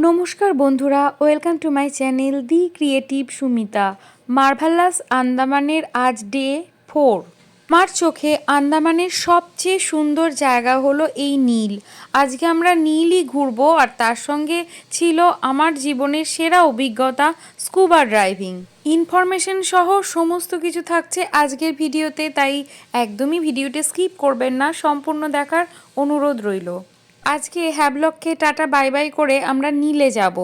নমস্কার বন্ধুরা, welcome to my channel the creative Sumita. Marvellous আন্দামানের আজ ডে 4। আমার চোখে আন্দামানের সবচেয়ে সুন্দর জায়গা হলো এই নীল। আজকে আমরা নীলই ঘুরবো, আর তার সঙ্গে ছিল আমার জীবনের সেরা অভিজ্ঞতা, স্কুবা ড্রাইভিং। ইনফরমেশন সহ সমস্ত কিছু থাকছে আজকের ভিডিওতে, তাই একদমই ভিডিওটা স্কিপ করবেন না, সম্পূর্ণ দেখার অনুরোধ রইল। আজকে হ্যাভলককে টাটা বাই বাই করে আমরা নীলে যাব।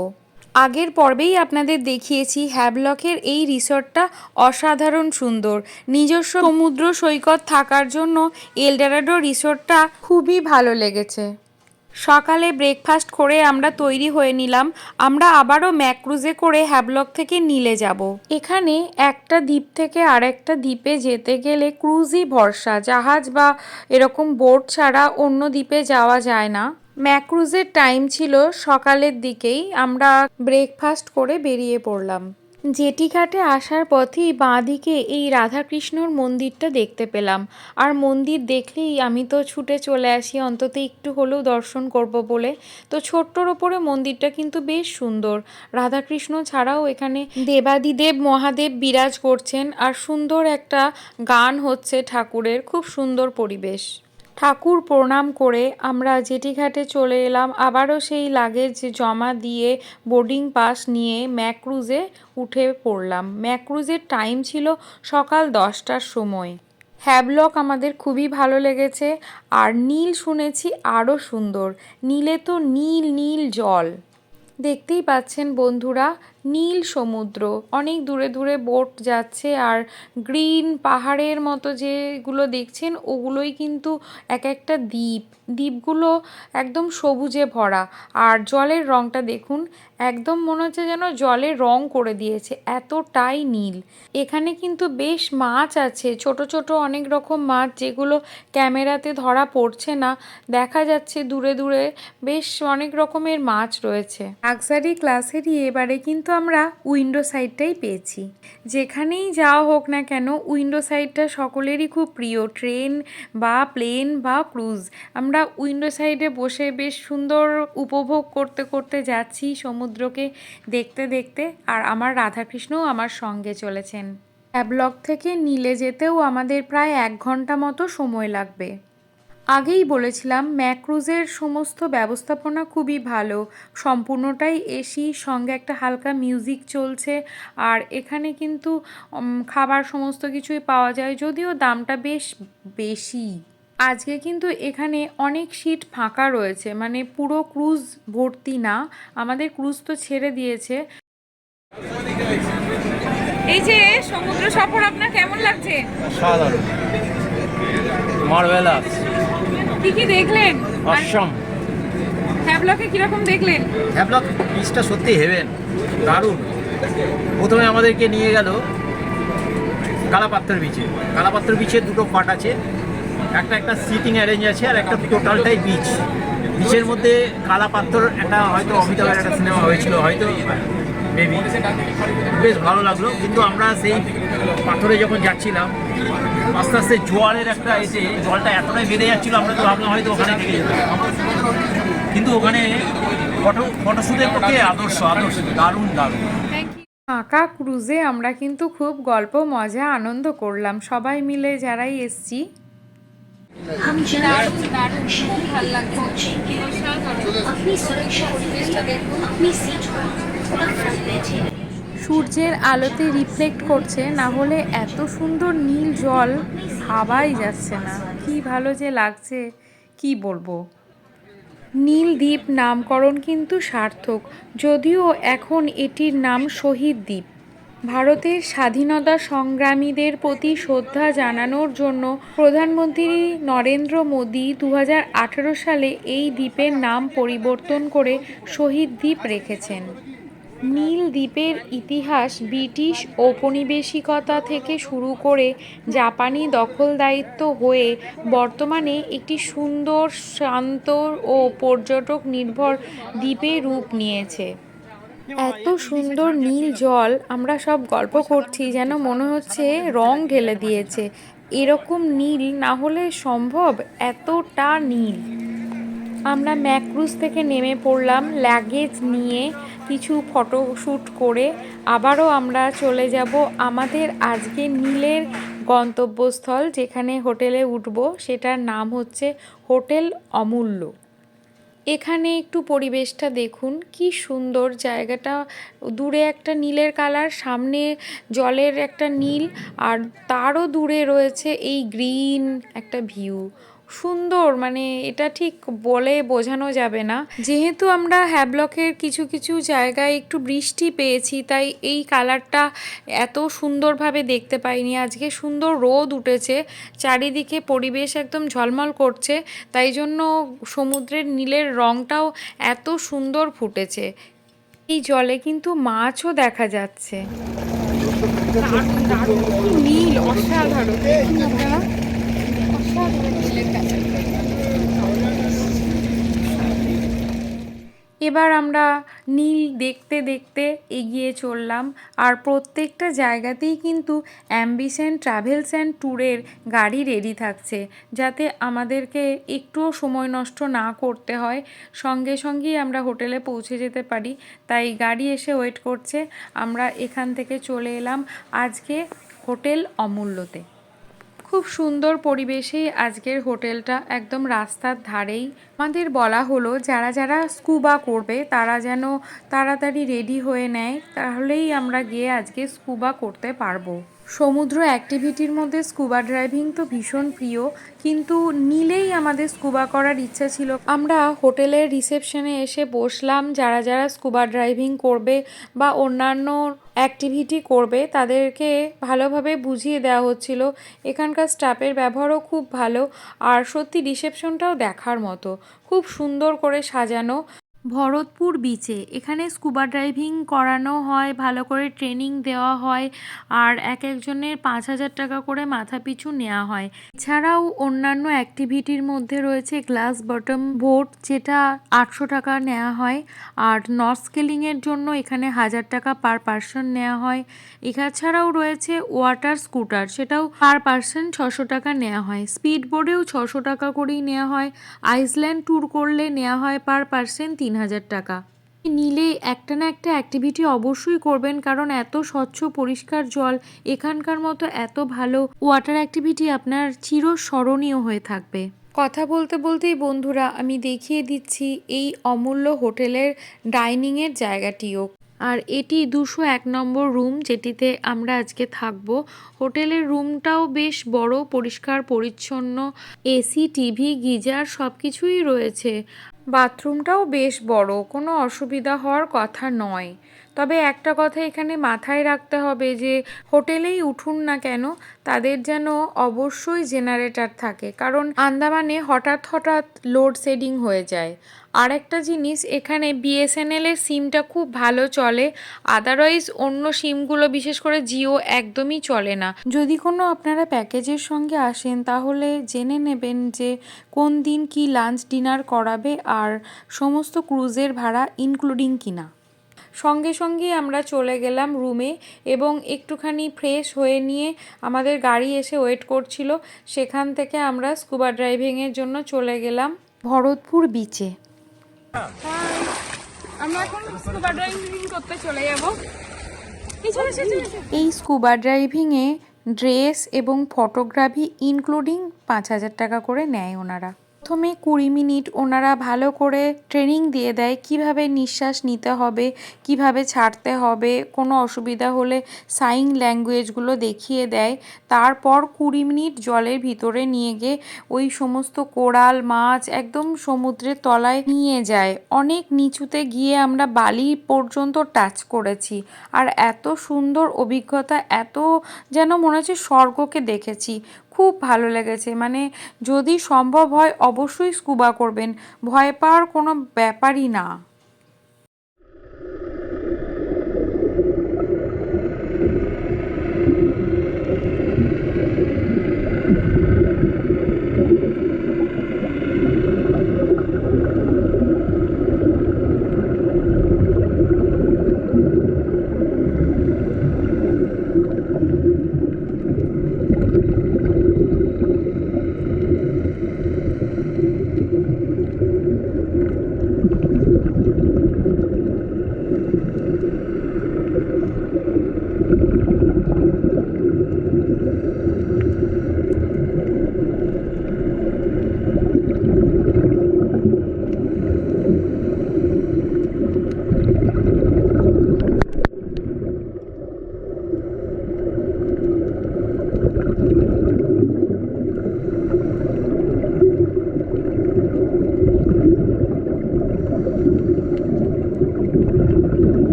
আগের পর্বেই আপনাদের দেখিয়েছি হ্যাভলকের এই রিসর্টটা অসাধারণ সুন্দর। নিজস্ব সমুদ্র সৈকত থাকার জন্য এলডোরাডো রিসর্টটা খুবই ভালো লেগেছে। সকালে ব্রেকফাস্ট করে আমরা তৈরি হয়ে নিলাম। আমরা আবারও ম্যাক্রুজে করে হ্যাভলক থেকে নীলে যাব। এখানে একটা দ্বীপ থেকে আরেকটা দ্বীপে যেতে গেলে ক্রুজই ভরসা, জাহাজ বা এরকম বোট ছাড়া অন্য দ্বীপে যাওয়া যায় না। ম্যাক্রুজের টাইম ছিল সকালের দিকেই। আমরা ব্রেকফাস্ট করে বেরিয়ে পড়লাম। জেটিঘাটে আসার পথেই বাঁদিকে এই রাধাকৃষ্ণর মন্দিরটা দেখতে পেলাম, আর মন্দির দেখলেই আমি তো ছুটে চলে আসি অন্তত একটু হলেও দর্শন করব বলে। তো ছোট্টর ওপরে মন্দিরটা কিন্তু বেশ সুন্দর। রাধাকৃষ্ণ ছাড়াও এখানে দেবাদিদেব মহাদেব বিরাজ করছেন, আর সুন্দর একটা গান হচ্ছে ঠাকুরের, খুব সুন্দর পরিবেশ। ঠাকুর প্রণাম করে আমরা জেটিঘাটে চলে এলাম। আবারও সেই লাগেজ জমা দিয়ে বোর্ডিং পাস নিয়ে ম্যাক্রুজে উঠে পড়লাম। ম্যাক্রুজের টাইম ছিল সকাল 10টার সময়। হ্যাভলক আমাদের খুবই ভালো লেগেছে, আর নীল শুনেছি আরও সুন্দর। নীলে তো নীল নীল জল, দেখতেই পাচ্ছেন বন্ধুরা, নীল সমুদ্র। অনেক দূরে দূরে বোট যাচ্ছে, আর গ্রিন পাহাড়ের মতো যেগুলো দেখছেন ওগুলোই কিন্তু এক একটা দ্বীপ। দ্বীপগুলো একদম সবুজে ভরা, আর জলের রঙটা দেখুন, একদম মনে হচ্ছে যেন জলের রং করে দিয়েছে, এতটাই নীল। এখানে কিন্তু বেশ মাছ আছে, ছোট ছোট অনেক রকম মাছ, যেগুলো ক্যামেরাতে ধরা পড়ছে না। দেখা যাচ্ছে দূরে দূরে বেশ অনেক রকমের মাছ রয়েছে। লাক্সারি ক্লাসেরই এবারে কিন্তু আমরা উইন্ডো সাইডটাই পেয়েছি। যেখানেই যাওয়া হোক না কেন, উইন্ডো সাইডটা সকলেরই খুব প্রিয়। ট্রেন বা প্লেন বা ক্রুজ, আমরা উইন্ডো সাইডে বসে বেশ সুন্দর উপভোগ করতে করতে যাচ্ছি সমুদ্রকে দেখতে দেখতে। আর আমার রাধাকৃষ্ণও আমার সঙ্গে চলেছেন। হ্যাভলক থেকে নীলে যেতেও আমাদের প্রায় 1 ঘন্টা মতো সময় লাগবে। আগেই বলেছিলাম ম্যাক্রুজের সমস্ত ব্যবস্থাপনা খুবই ভালো, সম্পূর্ণটাই এসি, সঙ্গে একটা হালকা মিউজিক চলছে। আর এখানে কিন্তু খাবার সমস্ত কিছুই পাওয়া যায়, যদিও দামটা বেশ বেশি। আজকে কিন্তু এখানে অনেক সিট ফাঁকা রয়েছে, মানে পুরো ক্রুজ ভর্তি না। আমাদের ক্রুজ তো ছেড়ে দিয়েছে। এই যে সমুদ্র সফর আপনার কেমন লাগছে? সাধারণ, মার্ভেলাস। কি কি দেখলেন? অসম। হ্যাভলকে কিরকম দেখলেন? হ্যাভলক বিচটা সত্যি হেভেন, দারুণ। প্রথমে আমাদেরকে নিয়ে গেল কালাপাত্তর বিচে। কালাপাত্তর বিচে দুটো পার্ট আছে, একটা সিটিং অ্যারেঞ্জ আছে, আর একটা টোটালটাই বিচ। বিচের মধ্যে কালাপাত্তর একটা হয়তো অমিতাভের একটা সিনেমা হয়েছিল হয়তো, মেবি। বেশ ভালো লাগলো। কিন্তু আমরা সেই পাথরে যখন যাচ্ছিলাম, আস্তে আস্তে জোয়ারের একটা এসে জলটা এতটাই বেড়ে যাচ্ছিলো, আমরা তো ভাবলাম হয়তো ওখানে থেকে যেতাম। কিন্তু ওখানে ফটোশ্যুটের পক্ষে আদর্শ, দারুণ দারুণ। ফাঁকা ক্রুজে আমরা কিন্তু খুব গল্প মজা আনন্দ করলাম সবাই মিলে যারাই এসছি। সূর্যের আলোতে রিফ্লেক্ট করছে, না হলে এত সুন্দর নীল জল ভাবাই যাচ্ছে না। কি ভালো যে লাগছে, কি বলবো। নীল দ্বীপ নামকরণ কিন্তু সার্থক, যদিও এখন এটির নাম শহীদ দ্বীপ। ভারতের স্বাধীনতা সংগ্রামীদের প্রতি শ্রদ্ধা জানানোর জন্য প্রধানমন্ত্রী নরেন্দ্র মোদী 2018 সালে এই দ্বীপের নাম পরিবর্তন করে শহীদ দ্বীপ রেখেছেন। নীল দ্বীপের ইতিহাস ব্রিটিশ ঔপনিবেশিকতা থেকে শুরু করে জাপানি দখলদারিত্ব হয়ে বর্তমানে একটি সুন্দর, শান্ত ও পর্যটক নির্ভর দ্বীপে রূপ নিয়েছে। এত সুন্দর নীল জল, আমরা সব গল্প করছি যেন মনে হচ্ছে রং ঢেলে দিয়েছে। এরকম নীল না হলে সম্ভব? এতটা নীল। আমরা ম্যাক্রুজ থেকে নেমে পড়লাম লাগেজ নিয়ে, কিছু ফটোশ্যুট করে আবারও আমরা চলে যাব আমাদের আজকে নীলের গন্তব্যস্থল, যেখানে হোটেলে উঠব সেটার নাম হচ্ছে হোটেল অমূল্য। এখানে একটু পরিবেশটা দেখুন, কি সুন্দর জায়গাটা। দূরে একটা নীলের কালার, সামনে জলের একটা নীল, আর তারও দূরে রয়েছে এই গ্রিন একটা ভিউ। সুন্দর, মানে এটা ঠিক বলে বোঝানো যাবে না। যেহেতু আমরা হ্যাভলকের কিছু কিছু জায়গায় একটু বৃষ্টি পেয়েছি, তাই এই কালারটা এত সুন্দরভাবে দেখতে পাইনি। আজকে সুন্দর রোদ উঠেছে, চারিদিকে পরিবেশ একদম ঝলমল করছে, তাই জন্য সমুদ্রের নীলের রঙটাও এত সুন্দর ফুটেছে। এই জলে কিন্তু মাছও দেখা যাচ্ছে। নীল অসাধারণ, আপনারা এবার আমরা নীল দেখতে দেখতে এগিয়ে চললাম, আর প্রত্যেকটা জায়গাতেই কিন্তু অ্যাম্বিশন ট্রাভেলস অ্যান্ড ট্যুরের গাড়ি রেডি থাকছে, যাতে আমাদেরকে একটুও সময় নষ্ট না করতে হয়, সঙ্গে সঙ্গেই আমরা হোটেলে পৌঁছে যেতে পারি। তাই গাড়ি এসে ওয়েট করছে। আমরা এখান থেকে চলে এলাম আজকে হোটেল অমূল্যতে। খুব সুন্দর পরিবেশেই আজকের হোটেলটা, একদম রাস্তার ধারেই। আমাদের বলা হলো যারা যারা স্কুবা করবে তারা যেন তাড়াতাড়ি রেডি হয়ে নেয়, তাহলেই আমরা গিয়ে আজকে স্কুবা করতে পারবো। সমুদ্র অ্যাক্টিভিটির মধ্যে স্কুবা ড্রাইভিং তো ভীষণ প্রিয়, কিন্তু নীলেই আমাদের স্কুবা করার ইচ্ছা ছিল। আমরা হোটেলের রিসেপশনে এসে বসলাম। যারা যারা স্কুবা ড্রাইভিং করবে বা অন্যান্য অ্যাক্টিভিটি করবে তাদেরকে ভালোভাবে বুঝিয়ে দেওয়া হচ্ছিল। এখানকার স্টাফের ব্যবহারও খুব ভালো, আর সত্যি রিসেপশনটাও দেখার মতো, খুব সুন্দর করে সাজানো। ভরতপুর বিচে এখানে স্কুবা ড্রাইভিং করানো হয়, ভালো করে ট্রেনিং দেওয়া হয়, আর এক একজনের 5,000 টাকা করে মাথা পিছু নেওয়া হয়। এছাড়াও অন্যান্য অ্যাক্টিভিটির মধ্যে রয়েছে গ্লাস বটম বোট, যেটা 800 টাকা নেওয়া হয়, আর নর্থস্কেলিংয়ের জন্য এখানে 1,000 টাকা পার পার্সন নেওয়া হয়। এছাড়াও রয়েছে ওয়াটার স্কুটার, সেটাও পার পার্সন 600 টাকা নেওয়া হয়। স্পিড বোর্ডেও 600 টাকা করেই নেওয়া হয়। আইসল্যান্ড ট্যুর করলে নেওয়া হয় পার পার্সন 3,000 টাকা। নিলে একটা না একটা অ্যাক্টিভিটি অবশ্যই করবেন, কারণ এত স্বচ্ছ পরিষ্কার জল, এখানকার মতো এত ভালো ওয়াটার অ্যাক্টিভিটি আপনার চিরস্মরণীয় হয়ে থাকবে। কথা বলতে বলতেই বন্ধুরা আমি দেখিয়ে দিচ্ছি এই অমূল্য হোটেলের ডাইনিংয়ের জায়গাটিও। আর এটি 201 নম্বর রুম, যেটিতে আমরা আজকে থাকব। হোটেলের রুমটাও বেশ বড়, পরিষ্কার পরিচ্ছন্ন, এসি, টিভি, গিজার সব কিছুই রয়েছে। বাথরুমটাও বেশ বড়, কোনো অসুবিধা হওয়ার কথা নয়। তবে একটা কথা এখানে মাথায় রাখতে হবে যে হোটেলেই উঠুন না কেন, তাদের যেন অবশ্যই জেনারেটর থাকে, কারণ আন্দামানে হঠাৎ হঠাৎ লোডশেডিং হয়ে যায়। আর একটা জিনিস, এখানে বিএসএনএল এর সিমটা খুব ভালো চলে, আদারওয়াইজ অন্য সিমগুলো বিশেষ করে জিও একদমই চলে না। যদি কোনো আপনারা প্যাকেজের সঙ্গে আসেন তাহলে জেনে নেবেন যে কোন দিন কি লাঞ্চ ডিনার করাবে, আর সমস্ত ক্রুজের ভাড়া ইনক্লুডিং কিনা। সঙ্গে সঙ্গেই আমরা চলে গেলাম রুমে, এবং একটুখানি ফ্রেশ হয়ে নিয়ে আমাদের গাড়ি এসে ওয়েট করছিল। সেখান থেকে আমরা স্কুবা ড্রাইভিংয়ের জন্য চলে গেলাম ভরতপুর বিচে। আমরা এখন স্কুবা ড্রাইভিং করতে চলে যাব। এই স্কুবা ড্রাইভিংয়ে ড্রেস এবং ফটোগ্রাফি ইনক্লুডিং 5,000 টাকা করে নেয় ওনারা। প্রথমে 20 মিনিট ওনারা ভালো করে ট্রেনিং দিয়ে দেয়, কিভাবে নিঃশ্বাস নিতে হবে, কিভাবে ছাড়তে হবে, কোনো অসুবিধা হলে সাইন ল্যাঙ্গুয়েজগুলো দেখিয়ে দেয়। তারপর 20 মিনিট জলের ভিতরে নিয়ে গিয়ে ওই সমস্ত কোরাল মাছ একদম সমুদ্রের তলায় নিয়ে যায়। অনেক নিচুতে গিয়ে আমরা বালি পর্যন্ত টাচ করেছি, আর এত সুন্দর অভিজ্ঞতা, এত যেন মনে হচ্ছে স্বর্গকে দেখেছি। খুব ভালো লেগেছে, মানে যদি সম্ভব হয় অবশ্যই স্কুবা করবেন, ভয় পাওয়ার কোনো ব্যাপারই না।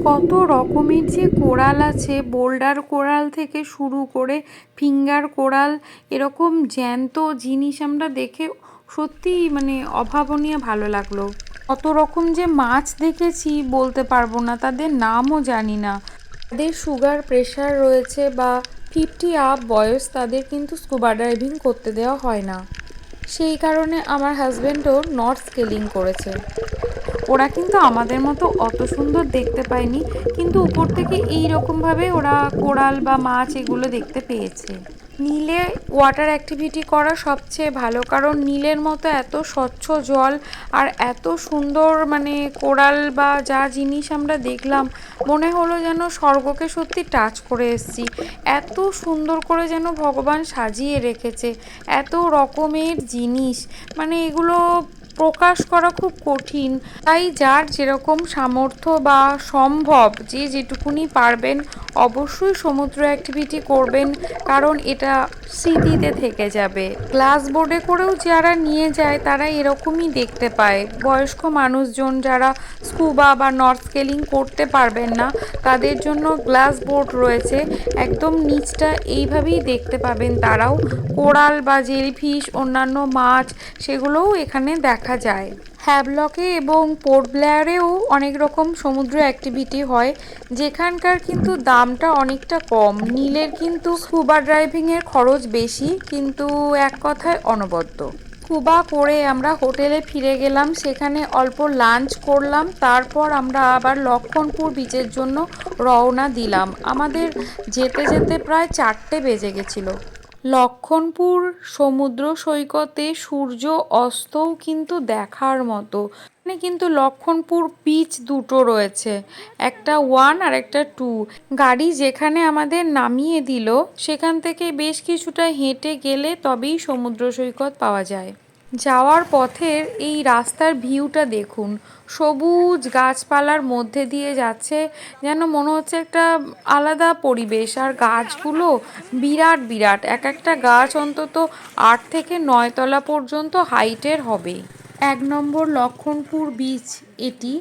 কত রকমের যে কোরাল আছে, বোল্ডার কোরাল থেকে শুরু করে ফিঙ্গার কোরাল, এরকম জ্যান্ত জিনিস আমরা দেখে সত্যি মানে অভাবনীয় ভালো লাগলো। কত রকম যে মাছ দেখেছি বলতে পারবো না, তাদের নামও জানি না। তাদের সুগার প্রেশার রয়েছে বা 50 আপ বয়স, তাদের কিন্তু স্কুবা ডাইভিং করতে দেওয়া হয় না। সেই কারণে আমার হাজব্যান্ডও নট স্কেলিং করেছে। ওরা কিন্তু আমাদের মতো অত সুন্দর দেখতে পায়নি, কিন্তু উপর থেকে এইরকমভাবে ওরা কোরাল বা মাছ এগুলো দেখতে পেয়েছে। নীলে ওয়াটার অ্যাক্টিভিটি করা সবচেয়ে ভালো, কারণ নীলের মতো এত স্বচ্ছ জল আর এত সুন্দর মানে কোরাল বা যা জিনিস আমরা দেখলাম, মনে হলো যেন স্বর্গকে সত্যি টাচ করে এসেছি। এত সুন্দর করে যেন ভগবান সাজিয়ে রেখেছে, এত রকমের জিনিস, মানে এগুলো প্রকাশ করা খুব কঠিন। তাই যার যেরকম সামর্থ্য বা সম্ভব, যে যেটুকুনি পারবেন অবশ্যই সমুদ্র অ্যাক্টিভিটি করবেন, কারণ এটা স্মৃতিতে থেকে যাবে। গ্লাস বোর্ডে করেও যারা নিয়ে যায় তারা এরকমই দেখতে পায়। বয়স্ক মানুষজন যারা স্কুবা বা নর্থ স্কেলিং করতে পারবেন না, তাদের জন্য গ্লাস বোর্ড রয়েছে, একদম নিচটা এইভাবেই দেখতে পাবেন তারাও। কোরাল বা জেলিফিশ, অন্যান্য মাছ, সেগুলোও এখানে দেখা যায়। হ্যাভলকে এবং পোর্ট ব্লেয়ারেও অনেক রকম সমুদ্র অ্যাক্টিভিটি হয়, যেখানকার কিন্তু দামটা অনেকটা কম। নীলের কিন্তু স্কুবা ড্রাইভিংয়ের খরচ বেশি, কিন্তু এক কথায় অনবদ্য। স্কুবা করে আমরা হোটেলে ফিরে গেলাম, সেখানে অল্প লাঞ্চ করলাম, তারপর আমরা আবার লক্ষণপুর বিচের জন্য রওনা দিলাম। আমাদের যেতে যেতে প্রায় 4টে বেজে গেছিলো। লক্ষণপুর সমুদ্র সৈকতে সূর্য অস্তও কিন্তু দেখার মতো। মানে কিন্তু লক্ষণপুর বিচ দুটো রয়েছে, একটা 1 আর একটা 2। গাড়ি যেখানে আমাদের নামিয়ে দিল সেখান থেকে বেশ কিছুটা হেঁটে গেলে তবেই সমুদ্র সৈকত পাওয়া যায়। যাওয়ার পথের এই রাস্তার ভিউটা দেখুন, সবুজ গাছপালার মধ্যে দিয়ে যাচ্ছে, যেন মনে হচ্ছে একটা আলাদা পরিবেশ। আর গাছগুলো বিরাট বিরাট, এক একটা গাছ অন্তত 8 থেকে 9 তলা পর্যন্ত হাইটের হবে। 1 নম্বর লক্ষণপুর বিচ এটি,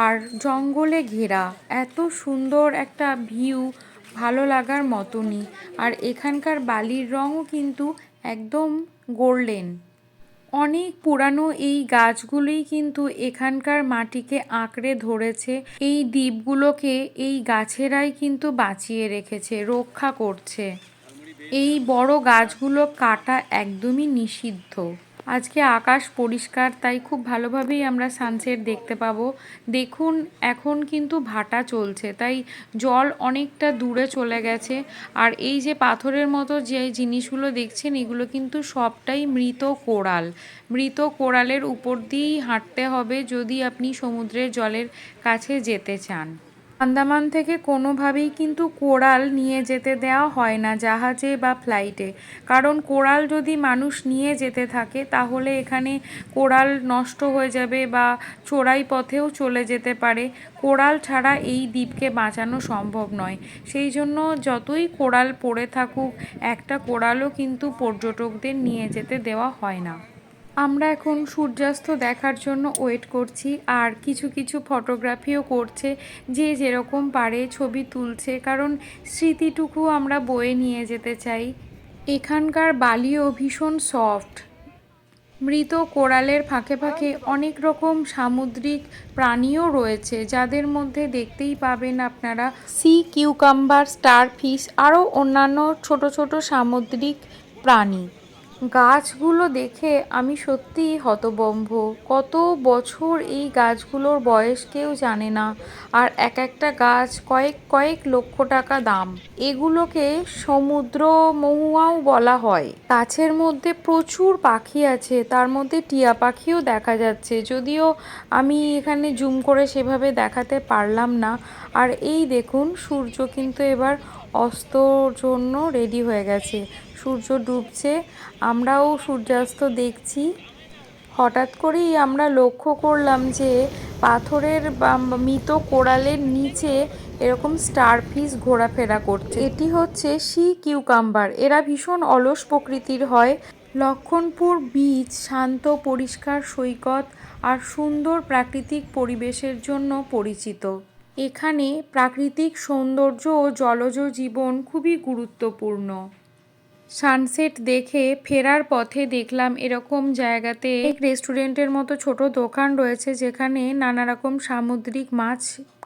আর জঙ্গলে ঘেরা, এত সুন্দর একটা ভিউ, ভালো লাগার মতনই। আর এখানকার বালির রঙও কিন্তু একদম গোল্ডেন। অনেক পুরানো এই গাছগুলোই কিন্তু এখানকার মাটিকে আঁকড়ে ধরেছে। এই দ্বীপগুলোকে এই গাছেরাই কিন্তু বাঁচিয়ে রেখেছে, রক্ষা করছে। এই বড় গাছগুলো কাটা একদমই নিষিদ্ধ। আজকে আকাশ পরিষ্কার, তাই খুব ভালোভাবেই আমরা সানসেট দেখতে পাবো। দেখুন এখন কিন্তু ভাটা চলছে, তাই জল অনেকটা দূরে চলে গেছে। আর এই যে পাথরের মতো যে জিনিসগুলো দেখছেন, এগুলো কিন্তু সবটাই মৃত কোরাল। মৃত কোরালের উপর দিয়েই হাঁটতে হবে যদি আপনি সমুদ্রের জলের কাছে যেতে চান। আন্দামান থেকে কোনোভাবেই কিন্তু কোরাল নিয়ে যেতে দেওয়া হয় না জাহাজে বা ফ্লাইটে, কারণ কোরাল যদি মানুষ নিয়ে যেতে থাকে তাহলে এখানে কোরাল নষ্ট হয়ে যাবে বা চোরাই পথেও চলে যেতে পারে। কোরাল ছাড়া এই দ্বীপকে বাঁচানো সম্ভব নয়। সেই জন্য যতই কোরাল পড়ে থাকুক, একটা কোরালও কিন্তু পর্যটকদের নিয়ে যেতে দেওয়া হয় না। আমরা এখন সূর্যাস্ত দেখার জন্য ওয়েট করছি, আর কিছু কিছু ফটোগ্রাফিও করছে, যে যেরকম পারে ছবি তুলছে, কারণ স্মৃতিটুকু আমরা বয়ে নিয়ে যেতে চাই। এখানকার বালিও ভীষণ সফট। মৃত কোরালের ফাঁকে ফাঁকে অনেক রকম সামুদ্রিক প্রাণীও রয়েছে, যাদের মধ্যে দেখতেই পাবেন আপনারা সি কিউকাম্বার, স্টারফিশ, আরও অন্যান্য ছোট ছোট সামুদ্রিক প্রাণী। গাছগুলো দেখে আমি সত্যিই হতভম্ব। কত বছর এই গাছগুলোর বয়স কেউ জানে না, আর এক একটা গাছ কয়েক কয়েক লক্ষ টাকা দাম। এগুলোকে সমুদ্র মহুয়াও বলা হয়। গাছের মধ্যে প্রচুর পাখি আছে, তার মধ্যে টিয়া পাখিও দেখা যাচ্ছে, যদিও আমি এখানে জুম করে সেভাবে দেখাতে পারলাম না। আর এই দেখুন, সূর্য কিন্তু এবার অস্তর জন্য রেডি হয়ে গেছে, সূর্য ডুবছে, আমরাও সূর্যাস্ত দেখছি। হঠাৎ করেই আমরা লক্ষ্য করলাম যে পাথরের বা মৃত কোরালের নিচে এরকম স্টারফিশ ঘোরাফেরা করছে। এটি হচ্ছে সি কিউকাম্বার। এরা ভীষণ অলস প্রকৃতির হয়। লক্ষণপুর বিচ শান্ত পরিষ্কার সৈকত আর সুন্দর প্রাকৃতিক পরিবেশের জন্য পরিচিত। এখানে প্রাকৃতিক সৌন্দর্য ও জলজ জীবন খুবই গুরুত্বপূর্ণ। সানসেট দেখে ফেরার পথে দেখলাম এরকম জায়গাতে এক রেস্টুরেন্টের মতো ছোট দোকান রয়েছে, যেখানে নানা রকম সামুদ্রিক মাছ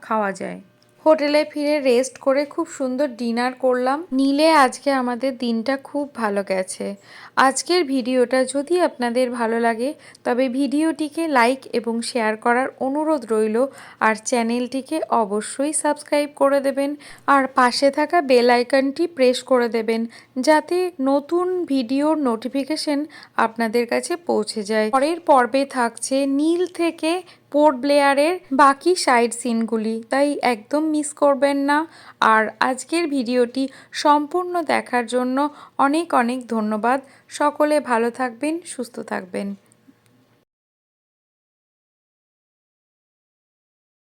খাওয়া যায়। হোটেলে ফিরে রেস্ট করে খুব সুন্দর ডিনার করলাম। নিলে আজকে আমাদের দিনটা খুব ভালো গেছে। আজকের ভিডিওটা যদি আপনাদের ভালো লাগে তবে ভিডিওটিকে লাইক এবং শেয়ার করার অনুরোধ রইল, আর চ্যানেলটিকে অবশ্যই সাবস্ক্রাইব করে দেবেন, আর পাশে থাকা বেল আইকনটি প্রেস করে দেবেন, যাতে নতুন ভিডিওর নোটিফিকেশন আপনাদের কাছে পৌঁছে যায়। পরের পর্বে থাকছে নীল থেকে পোর্ট ব্লেয়ারের বাকি সাইড সিনগুলি, তাই একদম মিস করবেন না। আর আজকের ভিডিওটি সম্পূর্ণ দেখার জন্য অনেক অনেক ধন্যবাদ। সকলে ভালো থাকবেন, সুস্থ থাকবেন।